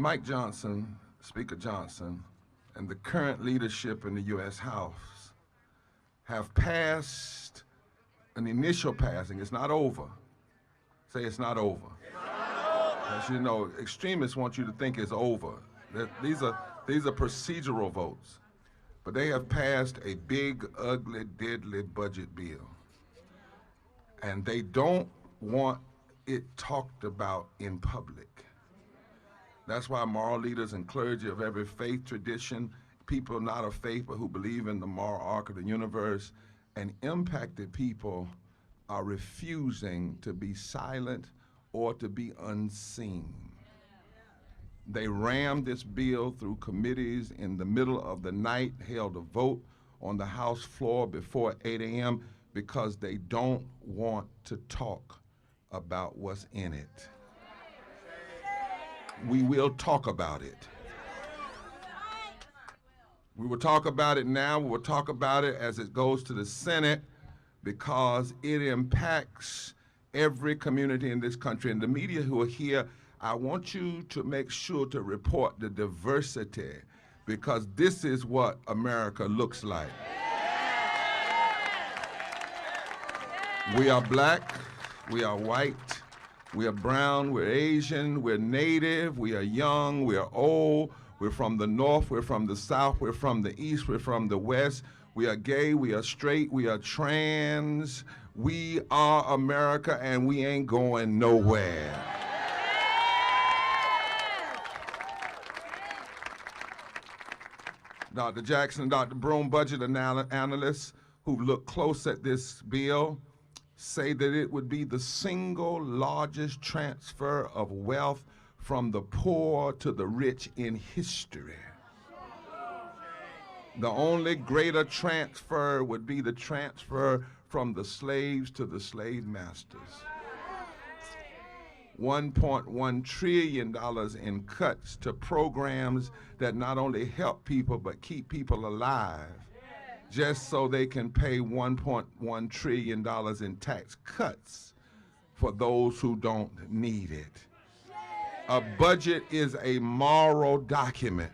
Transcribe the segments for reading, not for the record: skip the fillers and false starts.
Mike Johnson, Speaker Johnson, and the current leadership in the U.S. House have passed an initial passing. It's not over. Say it's not over. As you know, extremists want you to think it's over. These are procedural votes. But they have passed a big, ugly, deadly budget bill. And they don't want it talked about in public. That's why moral leaders and clergy of every faith tradition, people not of faith but who believe in the moral arc of the universe, and impacted people are refusing to be silent or to be unseen. They rammed this bill through committees in the middle of the night, held a vote on the House floor before 8 a.m. because they don't want to talk about what's in it. We will talk about it. We will talk about it now. We will talk about it as it goes to the Senate because it impacts every community in this country. And the media who are here, I want you to make sure to report the diversity because this is what America looks like. We are black, we are white, we are brown, we're Asian, we're native, we are young, we are old, we're from the north, we're from the south, we're from the east, we're from the west, we are gay, we are straight, we are trans, we are America and we ain't going nowhere. Dr. Jackson, Dr. Broom, budget analysts who look close at this bill say that it would be the single largest transfer of wealth from the poor to the rich in history. The only greater transfer would be the transfer from the slaves to the slave masters. $1.1 trillion in cuts to programs that not only help people but keep people alive, just so they can pay $1.1 trillion in tax cuts for those who don't need it. A budget is a moral document.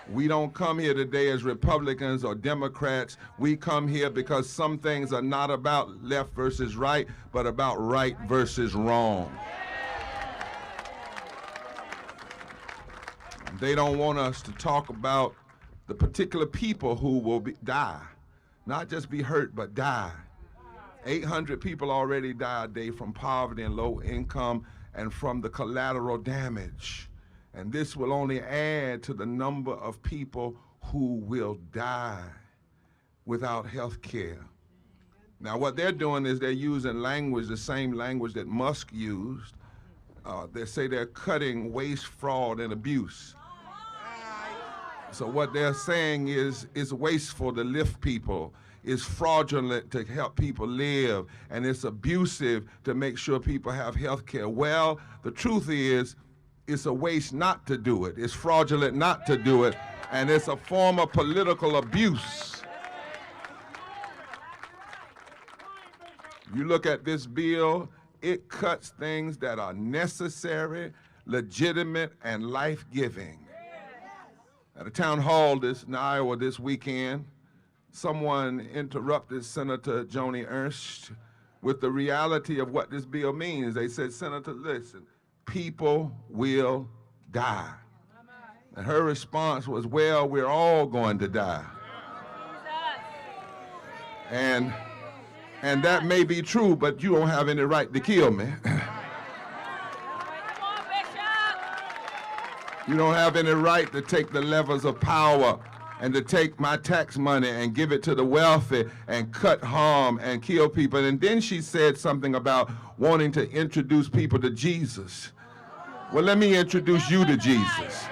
We don't come here today as Republicans or Democrats. We come here because some things are not about left versus right, but about right versus wrong. They don't want us to talk about the particular people who will die, not just be hurt, but die. 800 people already die a day from poverty and low income and from the collateral damage. And this will only add to the number of people who will die without health care. Now, what they're doing is they're using language, the same language that Musk used. They say they're cutting waste, fraud, and abuse. So what they're saying is it's wasteful to lift people, it's fraudulent to help people live, and it's abusive to make sure people have health care. Well, the truth is, it's a waste not to do it. It's fraudulent not to do it, and it's a form of political abuse. You look at this bill, it cuts things that are necessary, legitimate, and life-giving. At a town hall in Iowa this weekend, someone interrupted Senator Joni Ernst with the reality of what this bill means. They said, Senator, listen, people will die. And her response was, well, we're all going to die. And that may be true, but you don't have any right to kill me. You don't have any right to take the levers of power and to take my tax money and give it to the wealthy and cut harm and kill people. And then she said something about wanting to introduce people to Jesus. Well, let me introduce you to Jesus.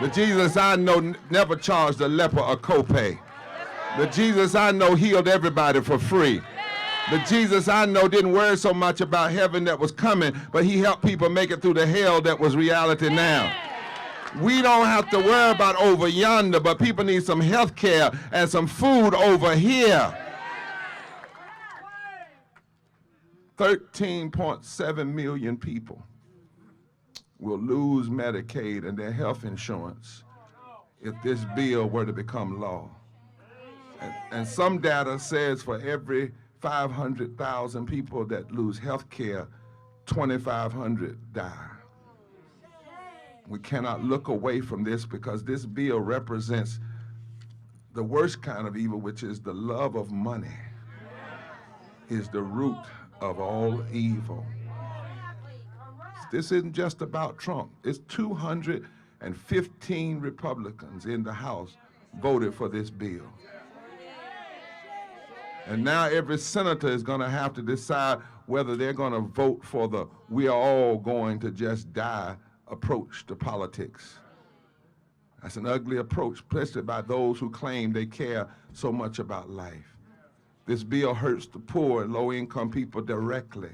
The Jesus I know never charged a leper a copay. The Jesus I know healed everybody for free. The Jesus I know didn't worry so much about heaven that was coming, but he helped people make it through the hell that was reality now. We don't have to worry about over yonder, but people need some health care and some food over here. 13.7 million people will lose Medicaid and their health insurance if this bill were to become law. And some data says for every 500,000 people that lose health care, 2,500 die. We cannot look away from this because this bill represents the worst kind of evil, which is the love of money, is the root of all evil. This isn't just about Trump. It's 215 Republicans in the House voted for this bill. And now every senator is going to have to decide whether they're going to vote for the "we are all going to just die" approach to politics. That's an ugly approach, especially by those who claim they care so much about life. This bill hurts the poor and low-income people directly.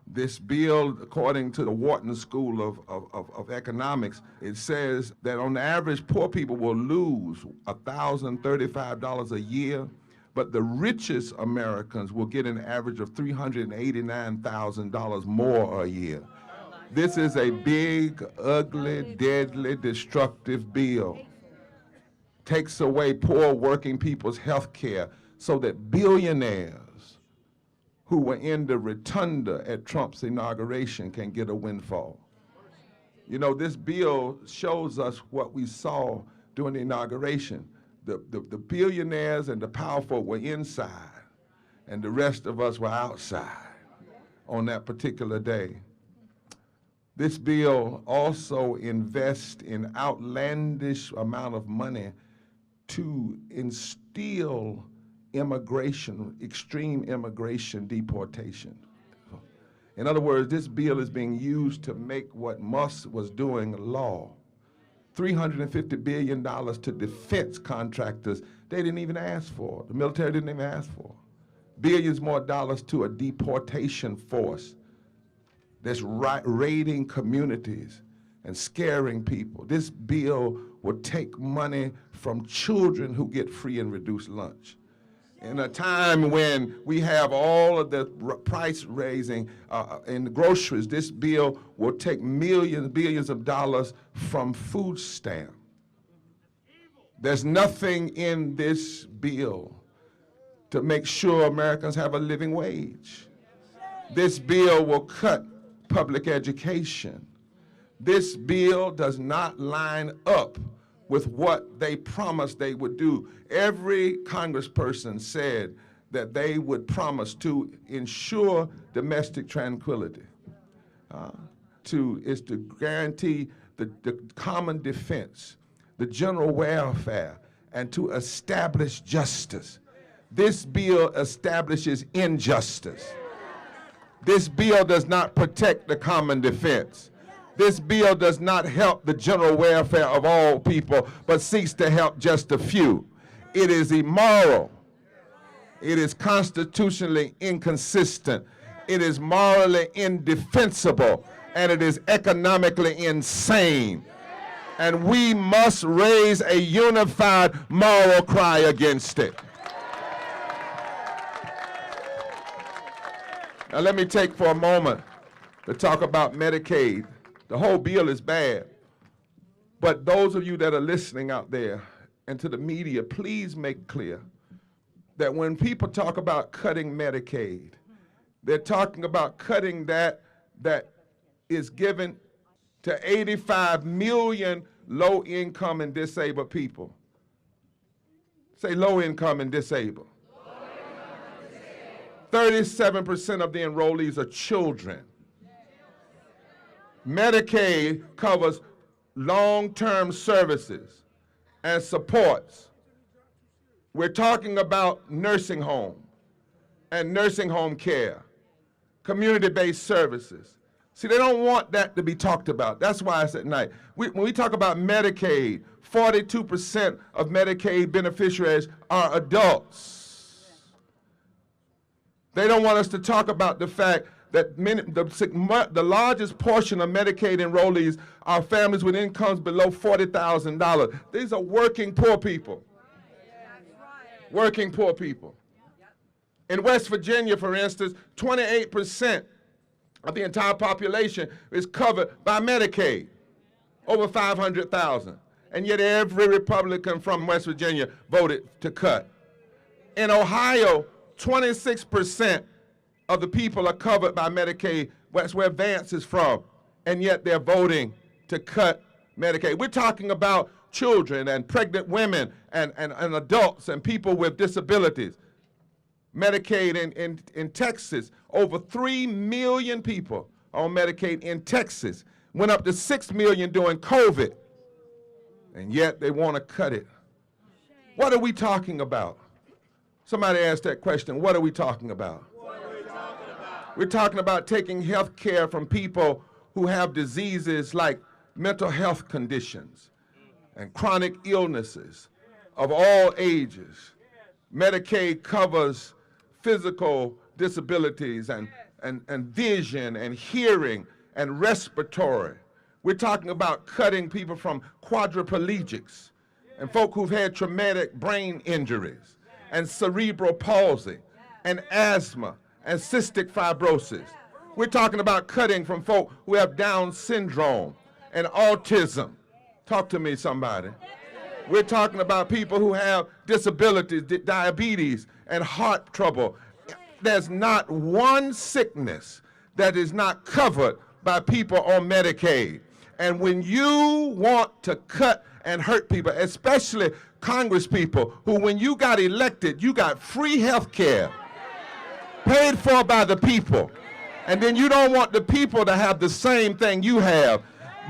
This bill, according to the Wharton School of Economics, it says that on average, poor people will lose $1,035 a year, but the richest Americans will get an average of $389,000 more a year. This is a big, ugly, deadly, destructive bill. Takes away poor working people's health care so that billionaires who were in the rotunda at Trump's inauguration can get a windfall. You know, this bill shows us what we saw during the inauguration. The billionaires and the powerful were inside, and the rest of us were outside on that particular day. This bill also invests in outlandish amount of money to instill immigration, extreme immigration deportation. In other words, this bill is being used to make what Musk was doing law. $350 billion to defense contractors they didn't even ask for. The military didn't even ask for. Billions more dollars to a deportation force that's raiding communities and scaring people. This bill will take money from children who get free and reduced lunch. In a time when we have all of the price raising in the groceries, this bill will take billions of dollars from food stamps. There's nothing in this bill to make sure Americans have a living wage. This bill will cut public education. This bill does not line up with what they promised they would do. Every congressperson said that they would promise to ensure domestic tranquility, to guarantee the common defense, the general welfare, and to establish justice. This bill establishes injustice. This bill does not protect the common defense. This bill does not help the general welfare of all people, but seeks to help just a few. It is immoral. It is constitutionally inconsistent. It is morally indefensible, and it is economically insane. And we must raise a unified moral cry against it. Now let me take for a moment to talk about Medicaid. The whole bill is bad, but those of you that are listening out there and to the media, please make clear that when people talk about cutting Medicaid, they're talking about cutting that is given to 85 million low-income and disabled people. Say low-income and disabled. 37% of the enrollees are children. Medicaid covers long-term services and supports. We're talking about nursing home and nursing home care, community-based services. See, they don't want that to be talked about. That's why it's at night. When we talk about Medicaid, 42% of Medicaid beneficiaries are adults. They don't want us to talk about the fact that the largest portion of Medicaid enrollees are families with incomes below $40,000. These are working poor people. Working poor people. In West Virginia, for instance, 28% of the entire population is covered by Medicaid, over 500,000. And yet every Republican from West Virginia voted to cut. In Ohio, 26% of the people are covered by Medicaid. That's where Vance is from. And yet they're voting to cut Medicaid. We're talking about children and pregnant women and adults and people with disabilities. Medicaid in Texas, over 3 million people on Medicaid in Texas. Went up to 6 million during COVID. And yet they want to cut it. What are we talking about? Somebody asked that question. What are we talking about? What are we talking about? We're talking about taking health care from people who have diseases like mental health conditions and chronic illnesses of all ages. Medicaid covers physical disabilities and vision and hearing and respiratory. We're talking about cutting people from quadriplegics and folk who've had traumatic brain injuries and cerebral palsy and asthma and cystic fibrosis. We're talking about cutting from folk who have Down syndrome and autism. Talk to me, somebody. We're talking about people who have disabilities, diabetes, and heart trouble. There's not one sickness that is not covered by people on Medicaid. And when you want to cut and hurt people, especially Congress people, who when you got elected, you got free health care, paid for by the people, and then you don't want the people to have the same thing you have,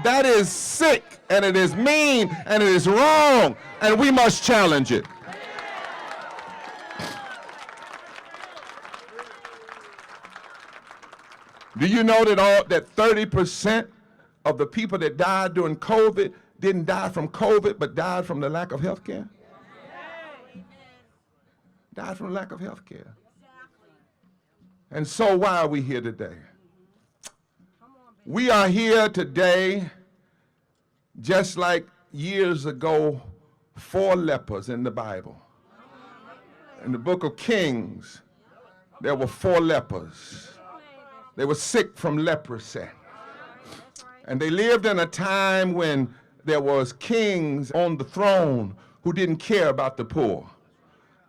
that is sick, and it is mean, and it is wrong, and we must challenge it. Do you know that 30% of the people that died during COVID didn't die from COVID, but died from the lack of health care? Died from lack of health care. And so why are we here today? We are here today just like years ago, 4 lepers in the Bible. In the book of Kings, there were 4 lepers. They were sick from leprosy. And they lived in a time when there was kings on the throne who didn't care about the poor.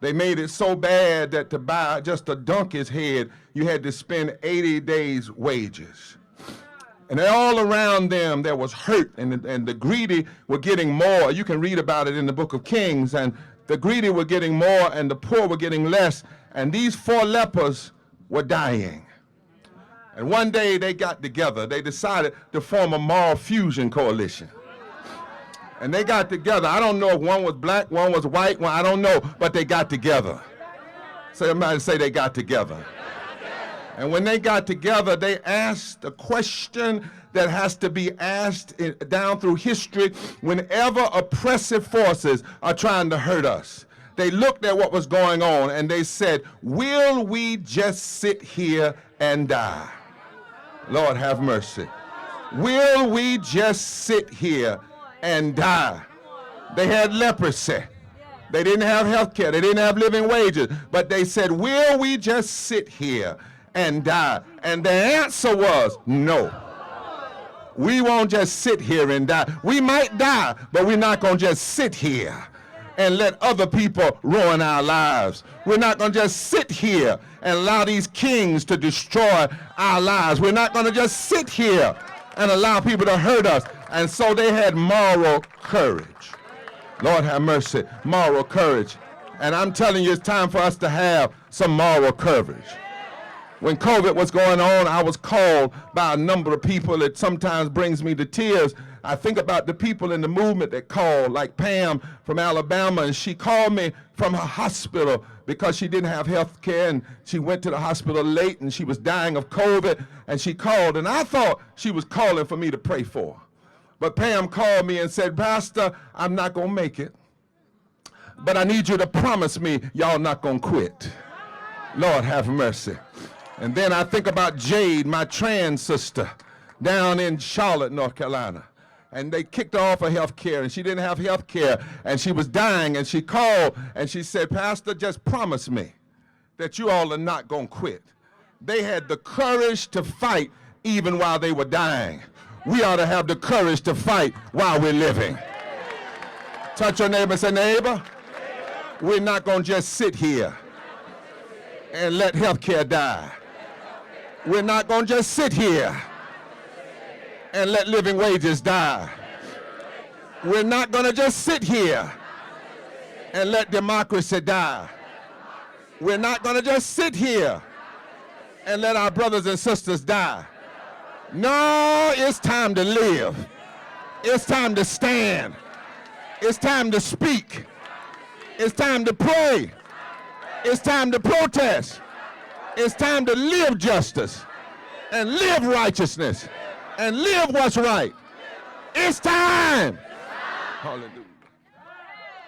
They made it so bad that to buy just a donkey's head, you had to spend 80 days' wages. And all around them, there was hurt, and the greedy were getting more. You can read about it in the book of Kings, and the greedy were getting more, and the poor were getting less, and these 4 lepers were dying. And one day they got together. They decided to form a moral fusion coalition. And they got together. I don't know if one was black, one was white, I don't know, but they got together. Somebody say they got together. And when they got together, they asked a question that has to be asked down through history whenever oppressive forces are trying to hurt us. They looked at what was going on and they said, will we just sit here and die? Lord have mercy. Will we just sit here and die? They had leprosy. They didn't have health care. They didn't have living wages. But they said, will we just sit here and die? And the answer was no. We won't just sit here and die. We might die, but we're not going to just sit here and let other people ruin our lives. We're not going to just sit here and allow these kings to destroy our lives. We're not going to just sit here and allow people to hurt us. And so they had moral courage. Lord have mercy, moral courage. And I'm telling you, it's time for us to have some moral courage. When COVID was going on, I was called by a number of people. It sometimes brings me to tears. I think about the people in the movement that called, like Pam from Alabama, and she called me from her hospital because she didn't have health care, and she went to the hospital late, and she was dying of COVID, and she called, and I thought she was calling for me to pray for her. But Pam called me and said, Pastor, I'm not going to make it, but I need you to promise me y'all not going to quit. Lord have mercy. And then I think about Jade, my trans sister, down in Charlotte, North Carolina. And they kicked her off of health care, and she didn't have health care, and she was dying, and she called, and she said, Pastor, just promise me that you all are not going to quit. They had the courage to fight even while they were dying. We ought to have the courage to fight while we're living. Touch your neighbor and say, neighbor, we're not going to just sit here and let healthcare die. We're not going to just sit here and let living wages die. We're not going to just sit here and let democracy die. We're not going to just sit here and let our brothers and sisters die. No, it's time to live. It's time to stand. It's time to speak. It's time to pray. It's time to protest. It's time to live justice and live righteousness and live what's right. It's time. Hallelujah.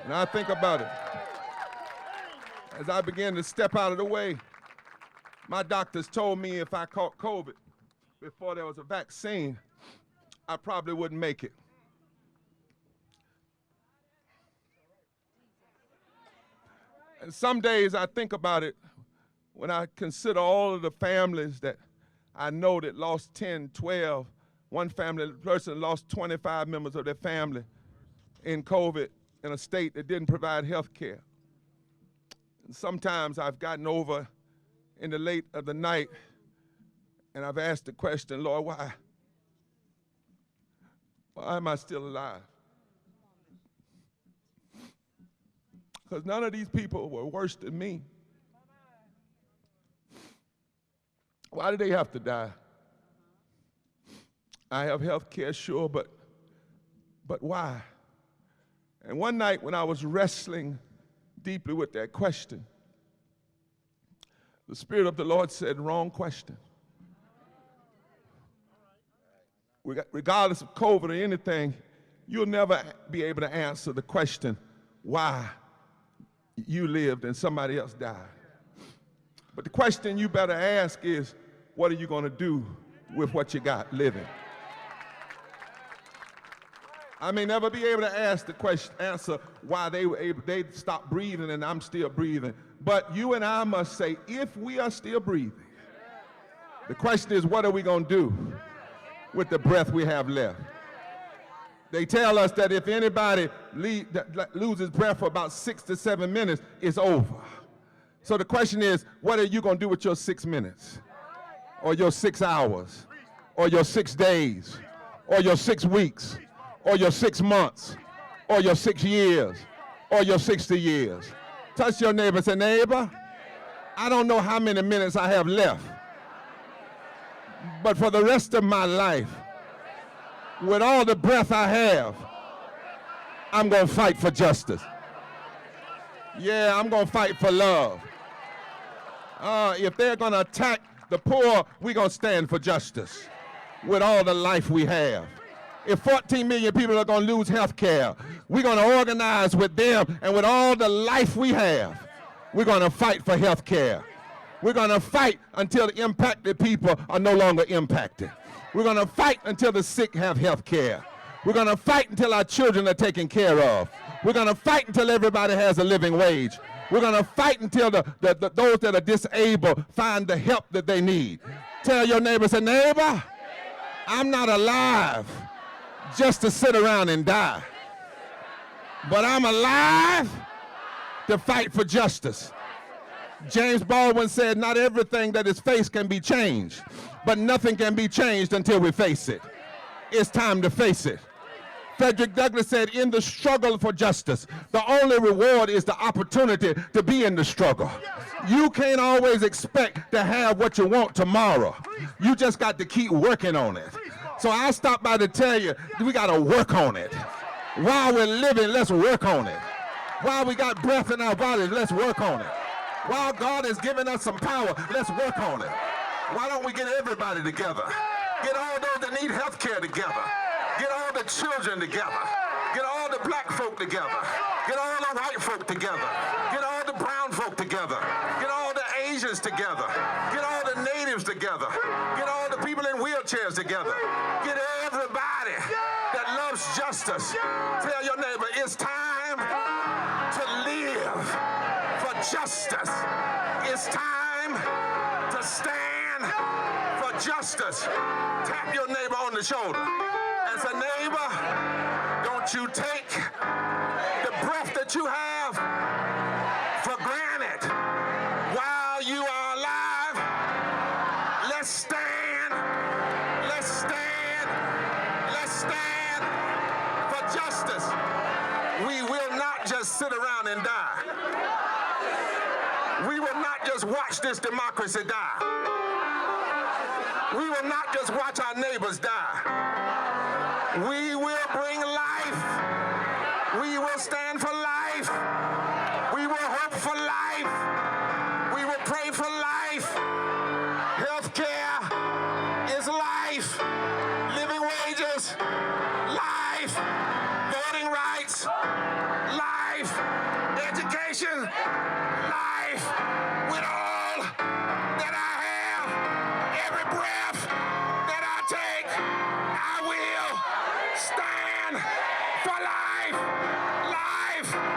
And I think about it. As I began to step out of the way, my doctors told me if I caught COVID before there was a vaccine, I probably wouldn't make it. And some days I think about it when I consider all of the families that I know that lost 10, 12. One person lost 25 members of their family in COVID in a state that didn't provide health care. And sometimes I've gotten over in the late of the night and I've asked the question, Lord, why? Why am I still alive? Because none of these people were worse than me. Why do they have to die? I have health care, sure, but why? And one night when I was wrestling deeply with that question, the Spirit of the Lord said, wrong question. Regardless of COVID or anything, you'll never be able to answer the question, why you lived and somebody else died. But the question you better ask is, what are you going to do with what you got living? I may never be able to ask the question, answer why they stopped breathing and I'm still breathing. But you and I must say, if we are still breathing, the question is, what are we going to do with the breath we have left? They tell us that if anybody loses breath for about 6 to 7 minutes, it's over. So the question is, what are you going to do with your 6 minutes? Or your 6 hours? Or your 6 days? Or your 6 weeks? Or your 6 months? Or your 6 years? Or your 60 years? Touch your neighbor and say, neighbor, I don't know how many minutes I have left, but for the rest of my life, with all the breath I have, I'm going to fight for justice. Yeah, I'm going to fight for love. If they're going to attack the poor, we're going to stand for justice with all the life we have. If 14 million people are going to lose health care, we're going to organize with them, and with all the life we have, we're going to fight for health care. We're going to fight until the impacted people are no longer impacted. We're going to fight until the sick have health care. We're going to fight until our children are taken care of. We're going to fight until everybody has a living wage. We're going to fight until those that are disabled find the help that they need. Tell your neighbor, say, neighbor, I'm not alive just to sit around and die, but I'm alive to fight for justice. James Baldwin said, not everything that is faced can be changed, but nothing can be changed until we face it. It's time to face it. Frederick Douglass said, in the struggle for justice, the only reward is the opportunity to be in the struggle. You can't always expect to have what you want tomorrow. You just got to keep working on it. So I stopped by to tell you, we got to work on it. While we're living, let's work on it. While we got breath in our bodies, let's work on it. While God has given us some power, let's work on it. Why don't we get everybody together? Get all those that need health care together. Get all the children together. Get all the black folk together. Get all the white folk together. Get all the brown folk together. Get all the Asians together. Get all the natives together. Get all the people in wheelchairs together. Get everybody that loves justice. Tell your neighbor, it's time to live for justice. It's time to stand for justice. Tap your neighbor on the shoulder and say, neighbor, don't you take the breath that you have for granted. While you are alive, let's stand, let's stand, let's stand for justice. We will not just sit around and die. We will not just watch this democracy die. We will not just watch our neighbors die. We will bring life. We will stand for life. We will hope for life. We will pray for life. Health care is life. Living wages, life. Voting rights, life. Education, life. With all that I have, every breath that I take, I will stand for life, life.